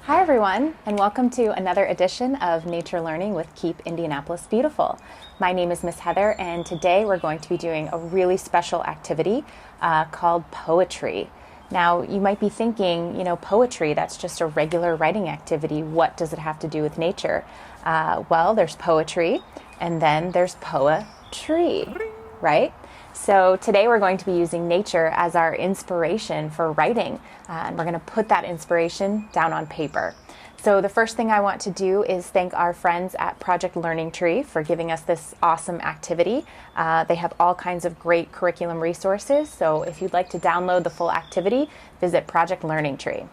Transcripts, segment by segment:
Hi everyone, and welcome to another edition of Nature Learning with Keep Indianapolis Beautiful. My name is Miss Heather, and today we're going to be doing a really special activity called PoeTREE. Now, you might be thinking, poetry, that's just a regular writing activity. What does it have to do with nature? Well, there's poetry, and then there's PoeTREE, right? So today we're going to be using nature as our inspiration for writing, and we're going to put that inspiration down on paper. So the first thing I want to do is thank our friends at PoeTREE for giving us this awesome activity. They have all kinds of great curriculum resources, so if you'd like to download the full activity, visit PoeTREE.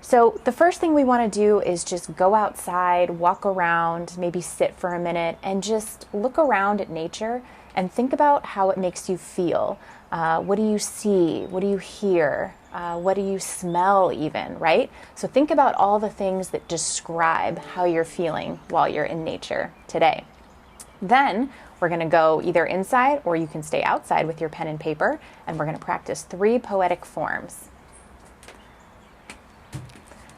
So the first thing we want to do is just go outside, walk around, maybe sit for a minute, and just look around at nature and think about how it makes you feel. What do you see? What do you hear? What do you smell even, right? So think about all the things that describe how you're feeling while you're in nature today. Then we're going to go either inside or you can stay outside with your pen and paper, and we're going to practice 3 poetic forms.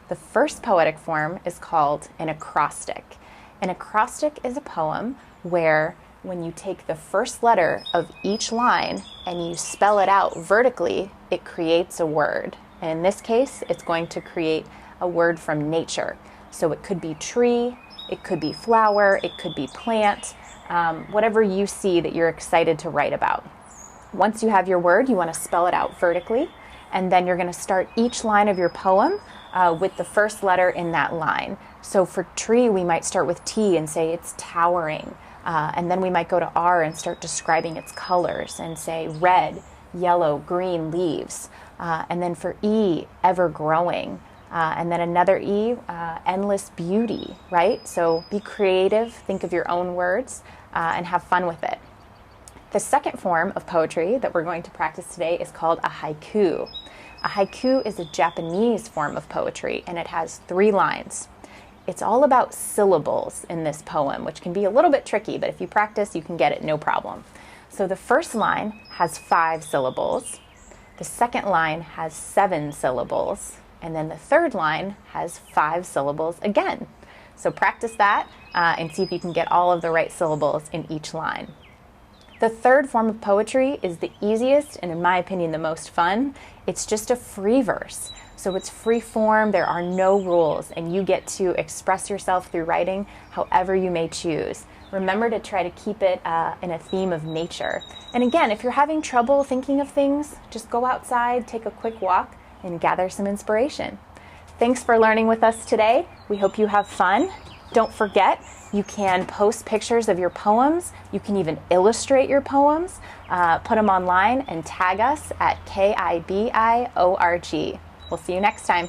The first poetic form is called an acrostic. An acrostic is a poem where when you take the first letter of each line and you spell it out vertically, it creates a word. And in this case, it's going to create a word from nature. So it could be tree, it could be flower, it could be plant, whatever you see that you're excited to write about. Once you have your word, you want to spell it out vertically, and then you're going to start each line of your poem with the first letter in that line. So for tree, we might start with T and say it's towering. And then we might go to R and start describing its colors and say red, yellow, green leaves. And then for E, ever growing. And then another E, endless beauty, right? So be creative, think of your own words, and have fun with it. The second form of poetry that we're going to practice today is called a haiku. A haiku is a Japanese form of poetry, and it has 3 lines. It's all about syllables in this poem, which can be a little bit tricky, but if you practice, you can get it no problem. So the first line has 5 syllables. The second line has 7 syllables. And then the third line has 5 syllables again. So practice that and see if you can get all of the right syllables in each line. The third form of poetry is the easiest and, in my opinion, the most fun. It's just a free verse. So it's free form, there are no rules, and you get to express yourself through writing however you may choose. Remember to try to keep it in a theme of nature. And again, if you're having trouble thinking of things, just go outside, take a quick walk, and gather some inspiration. Thanks for learning with us today. We hope you have fun. Don't forget, you can post pictures of your poems. You can even illustrate your poems, put them online, and tag us at KIBIORG. We'll see you next time.